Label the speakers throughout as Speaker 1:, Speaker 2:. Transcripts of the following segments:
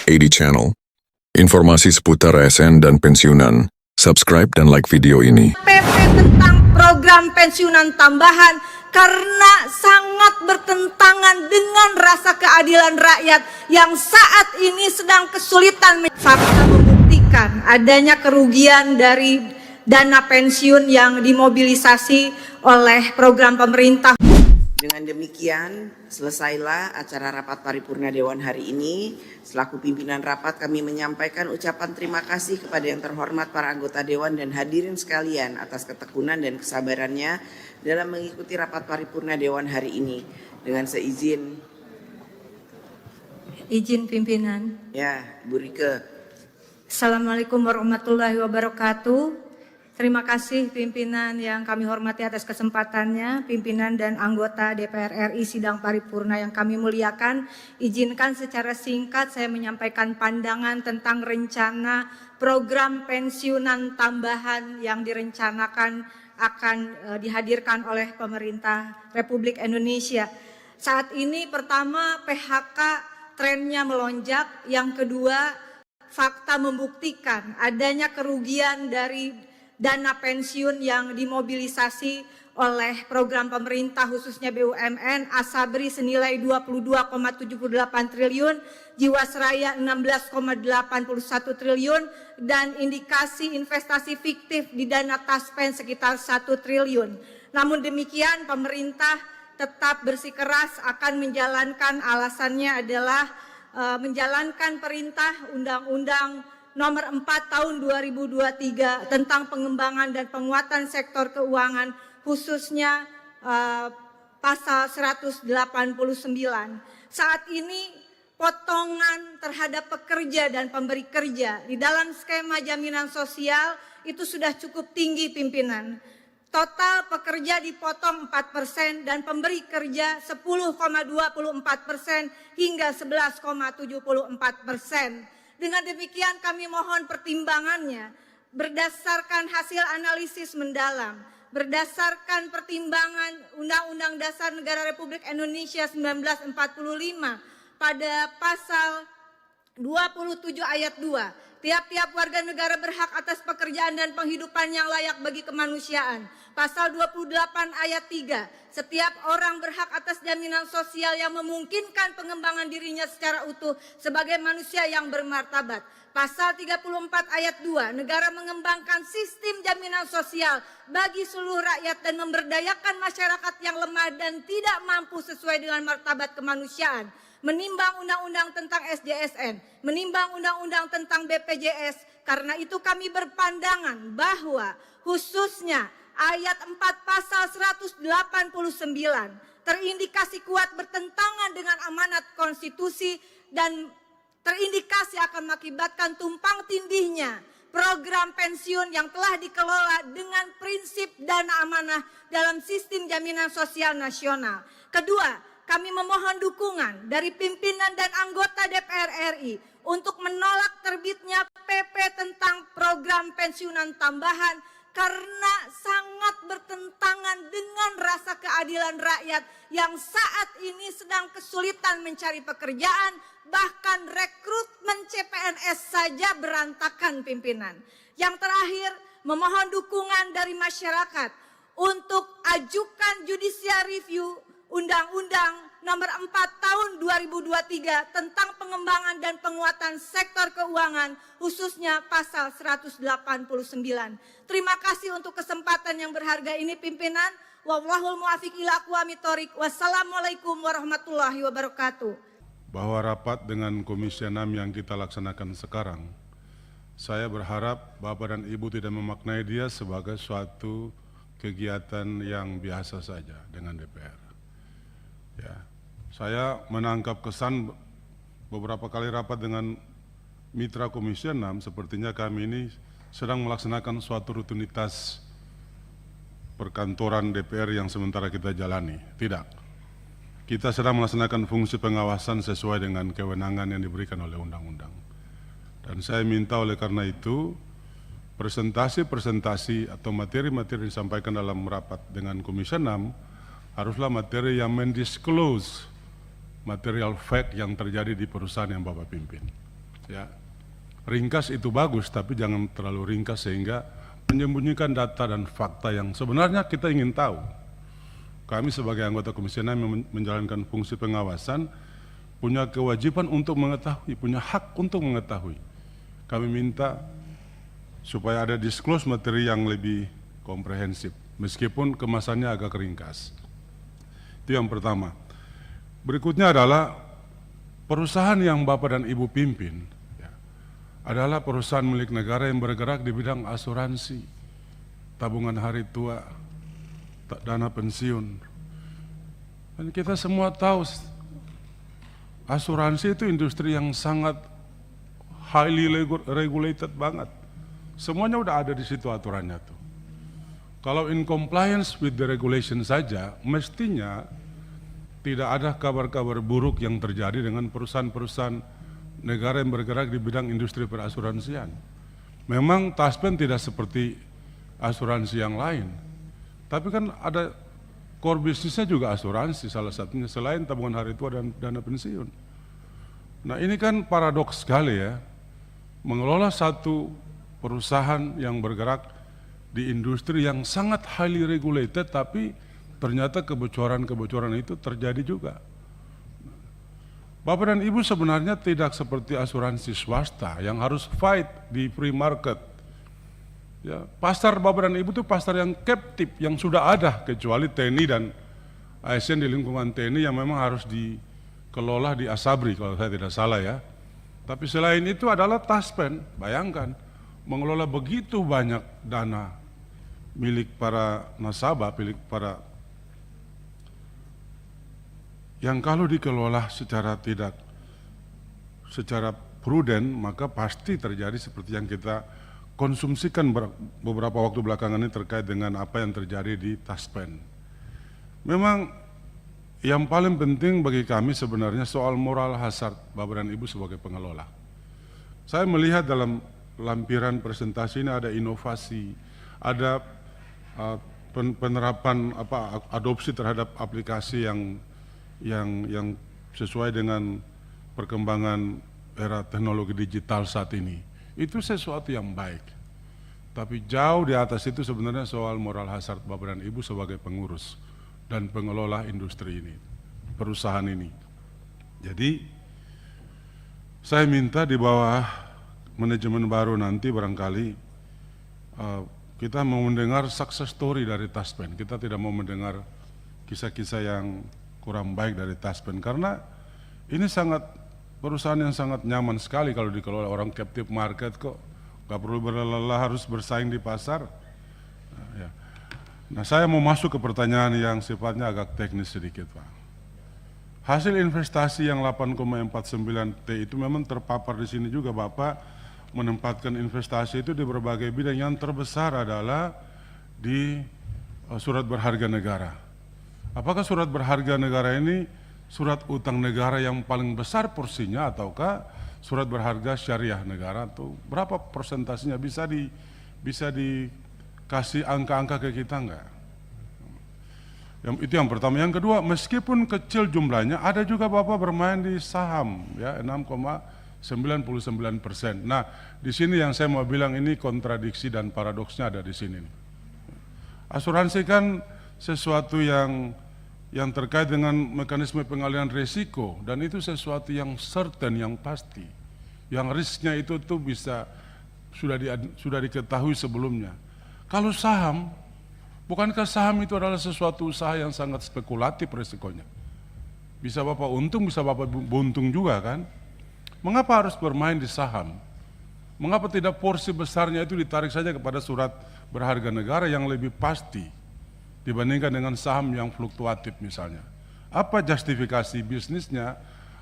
Speaker 1: AD Channel. Informasi seputar ASN dan pensiunan. Subscribe dan like video ini.
Speaker 2: PP tentang program pensiunan tambahan karena sangat bertentangan dengan rasa keadilan rakyat yang saat ini sedang kesulitan. Fakta membuktikan adanya kerugian dari dana pensiun yang dimobilisasi oleh program pemerintah.
Speaker 3: Dengan demikian, selesailah acara rapat paripurna Dewan hari ini. Selaku pimpinan rapat, kami menyampaikan ucapan terima kasih kepada yang terhormat para anggota Dewan dan hadirin sekalian atas ketekunan dan kesabarannya dalam mengikuti rapat paripurna Dewan hari ini. Dengan izin
Speaker 2: Pimpinan.
Speaker 3: Ya, Bu Rike.
Speaker 2: Assalamualaikum warahmatullahi wabarakatuh. Terima kasih pimpinan yang kami hormati atas kesempatannya, pimpinan dan anggota DPR RI sidang paripurna yang kami muliakan. Izinkan secara singkat saya menyampaikan pandangan tentang rencana program pensiunan tambahan yang direncanakan akan dihadirkan oleh pemerintah Republik Indonesia. Saat ini pertama PHK trennya melonjak, yang kedua fakta membuktikan adanya kerugian dari dana pensiun yang dimobilisasi oleh program pemerintah khususnya BUMN, Asabri senilai 22,78 triliun, Jiwasraya 16,81 triliun, dan indikasi investasi fiktif di dana Taspen sekitar 1 triliun. Namun demikian pemerintah tetap bersikeras akan menjalankan, alasannya adalah menjalankan perintah Undang-Undang Nomor 4 Tahun 2023 tentang pengembangan dan penguatan sektor keuangan, khususnya pasal 189. Saat ini potongan terhadap pekerja dan pemberi kerja di dalam skema jaminan sosial itu sudah cukup tinggi pimpinan. Total pekerja dipotong 4% dan pemberi kerja 10,24% hingga 11,74%. Dengan demikian kami mohon pertimbangannya berdasarkan hasil analisis mendalam, berdasarkan pertimbangan Undang-Undang Dasar Negara Republik Indonesia 1945 pada pasal 27 ayat 2. Tiap-tiap warga negara berhak atas pekerjaan dan penghidupan yang layak bagi kemanusiaan. Pasal 28 ayat 3. Setiap orang berhak atas jaminan sosial yang memungkinkan pengembangan dirinya secara utuh sebagai manusia yang bermartabat. Pasal 34 ayat 2. Negara mengembangkan sistem jaminan sosial bagi seluruh rakyat dan memberdayakan masyarakat yang lemah dan tidak mampu sesuai dengan martabat kemanusiaan. Menimbang undang-undang tentang SJSN, menimbang undang-undang tentang BPJS. Karena itu kami berpandangan bahwa khususnya ayat 4 pasal 189 terindikasi kuat bertentangan dengan amanat konstitusi dan terindikasi akan mengakibatkan tumpang tindihnya program pensiun yang telah dikelola dengan prinsip dana amanah dalam sistem jaminan sosial nasional. Kedua, kami memohon dukungan dari pimpinan dan anggota DPR RI untuk menolak terbitnya PP tentang program pensiunan tambahan karena sangat bertentangan dengan rasa keadilan rakyat yang saat ini sedang kesulitan mencari pekerjaan, bahkan rekrutmen CPNS saja berantakan pimpinan. Yang terakhir, memohon dukungan dari masyarakat untuk ajukan judicial review Undang-Undang Nomor 4 Tahun 2023 tentang pengembangan dan penguatan sektor keuangan, khususnya pasal 189. Terima kasih untuk kesempatan yang berharga ini pimpinan. Wallahul muwaffiq ila aqwamit thoriq. Wassalamualaikum warahmatullahi wabarakatuh.
Speaker 4: Bahwa rapat dengan Komisi 6 yang kita laksanakan sekarang, saya berharap Bapak dan Ibu tidak memaknai dia sebagai suatu kegiatan yang biasa saja dengan DPR. Ya, saya menangkap kesan beberapa kali rapat dengan mitra Komisi 6, sepertinya kami ini sedang melaksanakan suatu rutinitas perkantoran DPR yang sementara kita jalani. Tidak. Kita sedang melaksanakan fungsi pengawasan sesuai dengan kewenangan yang diberikan oleh undang-undang. Dan saya minta oleh karena itu, presentasi atau materi-materi yang disampaikan dalam rapat dengan Komisi 6 haruslah materi yang mendisclose material fact yang terjadi di perusahaan yang Bapak pimpin. Ya, ringkas itu bagus, tapi jangan terlalu ringkas sehingga menyembunyikan data dan fakta yang sebenarnya kita ingin tahu. Kami sebagai anggota Komisi 6 yang menjalankan fungsi pengawasan punya kewajiban untuk mengetahui, punya hak untuk mengetahui. Kami minta supaya ada disclose materi yang lebih komprehensif, meskipun kemasannya agak ringkas. Itu yang pertama. Berikutnya adalah perusahaan yang Bapak dan Ibu pimpin adalah perusahaan milik negara yang bergerak di bidang asuransi, tabungan hari tua, dana pensiun. Dan kita semua tahu asuransi itu industri yang sangat highly regulated banget. Semuanya udah ada di situ aturannya tuh. Kalau in compliance with the regulation saja, mestinya tidak ada kabar-kabar buruk yang terjadi dengan perusahaan-perusahaan negara yang bergerak di bidang industri perasuransian. Memang Taspen tidak seperti asuransi yang lain, tapi kan ada core bisnisnya juga asuransi, salah satunya selain tabungan hari tua dan dana pensiun. Nah ini kan paradoks sekali ya, mengelola satu perusahaan yang bergerak di industri yang sangat highly regulated, tapi ternyata kebocoran-kebocoran itu terjadi juga. Bapak dan Ibu sebenarnya tidak seperti asuransi swasta yang harus fight di free market. Ya, pasar Bapak dan Ibu itu pasar yang captive, yang sudah ada, kecuali TNI dan ASN di lingkungan TNI yang memang harus dikelola di Asabri kalau saya tidak salah ya. Tapi selain itu adalah Taspen, bayangkan mengelola begitu banyak dana milik para nasabah, milik para yang kalau dikelola secara prudent, maka pasti terjadi seperti yang kita konsumsikan beberapa waktu belakangan ini terkait dengan apa yang terjadi di Taspen. Memang yang paling penting bagi kami sebenarnya soal moral hazard Bapak dan Ibu sebagai pengelola. Saya melihat dalam lampiran presentasi ini ada inovasi, ada penerapan adopsi terhadap aplikasi yang sesuai dengan perkembangan era teknologi digital saat ini. Itu sesuatu yang baik. Tapi jauh di atas itu sebenarnya soal moral hazard Bapak dan Ibu sebagai pengurus dan pengelola industri ini, perusahaan ini. Jadi saya minta di bawah manajemen baru nanti barangkali kita mau mendengar success story dari Taspen. Kita tidak mau mendengar kisah-kisah yang kurang baik dari Taspen, karena ini perusahaan yang sangat nyaman sekali kalau dikelola orang captive market kok, gak perlu berlelah harus bersaing di pasar. Nah saya mau masuk ke pertanyaan yang sifatnya agak teknis sedikit Pak. Hasil investasi yang 8,49 T itu memang terpapar di sini juga. Bapak menempatkan investasi itu di berbagai bidang, yang terbesar adalah di surat berharga negara. Apakah surat berharga negara ini surat utang negara yang paling besar porsinya, ataukah surat berharga syariah negara, atau berapa persentasenya? Bisa dikasih angka-angka ke kita enggak? Itu yang pertama. Yang kedua, meskipun kecil jumlahnya, ada juga Bapak bermain di saham ya, 6,99%. Nah, di sini yang saya mau bilang ini kontradiksi dan paradoksnya ada di sini. Asuransi kan sesuatu yang terkait dengan mekanisme pengalihan risiko, dan itu sesuatu yang certain, yang pasti, yang risknya itu tuh sudah diketahui sebelumnya. Kalau saham, bukankah saham itu adalah sesuatu usaha yang sangat spekulatif risikonya? Bisa Bapak untung, bisa Bapak buntung juga kan? Mengapa harus bermain di saham? Mengapa tidak porsi besarnya itu ditarik saja kepada surat berharga negara yang lebih pasti dibandingkan dengan saham yang fluktuatif misalnya? Apa justifikasi bisnisnya?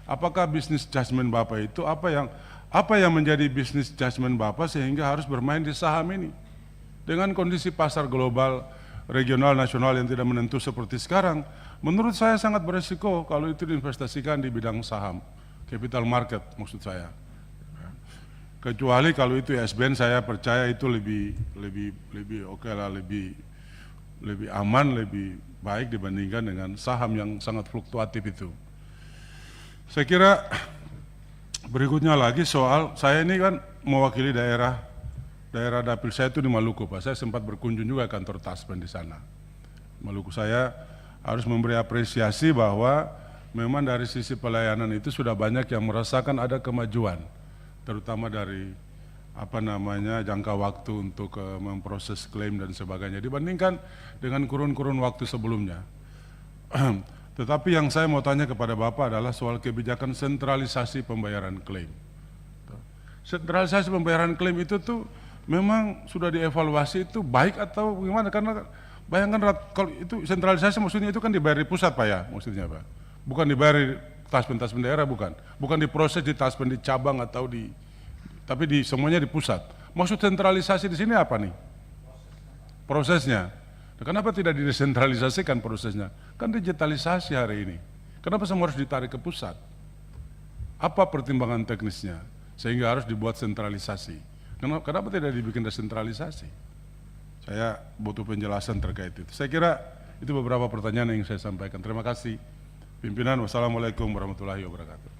Speaker 4: Apakah bisnis judgment Bapak itu apa yang menjadi bisnis judgment Bapak sehingga harus bermain di saham ini? Dengan kondisi pasar global, regional, nasional yang tidak menentu seperti sekarang, menurut saya sangat beresiko kalau itu diinvestasikan di bidang saham, capital market maksud saya. Kecuali kalau itu SBN, saya percaya itu lebih oke lah, lebih aman, lebih baik dibandingkan dengan saham yang sangat fluktuatif itu. Saya kira Berikutnya lagi soal, saya ini kan mewakili daerah dapil saya itu di Maluku, Pak. Saya sempat berkunjung juga ke kantor Taspen di sana. Maluku, saya harus memberi apresiasi bahwa memang dari sisi pelayanan itu sudah banyak yang merasakan ada kemajuan, terutama dari jangka waktu untuk memproses klaim dan sebagainya dibandingkan dengan kurun-kurun waktu sebelumnya. Tetapi yang saya mau tanya kepada Bapak adalah soal kebijakan sentralisasi pembayaran klaim. Sentralisasi pembayaran klaim itu tuh memang sudah dievaluasi, itu baik atau gimana? Karena bayangkan kalau itu sentralisasi maksudnya itu kan dibayar di pusat, Pak, ya, maksudnya, Pak. Bukan dibayar di Taspen daerah, bukan diproses di Taspen di cabang atau tapi semuanya di pusat. Maksud sentralisasi di sini apa nih? Prosesnya. Nah, kenapa tidak didesentralisasikan prosesnya? Kan digitalisasi hari ini. Kenapa semua harus ditarik ke pusat? Apa pertimbangan teknisnya sehingga harus dibuat sentralisasi? Kenapa tidak dibikin desentralisasi? Saya butuh penjelasan terkait itu. Saya kira itu beberapa pertanyaan yang saya sampaikan. Terima kasih pimpinan. Wassalamualaikum warahmatullahi wabarakatuh.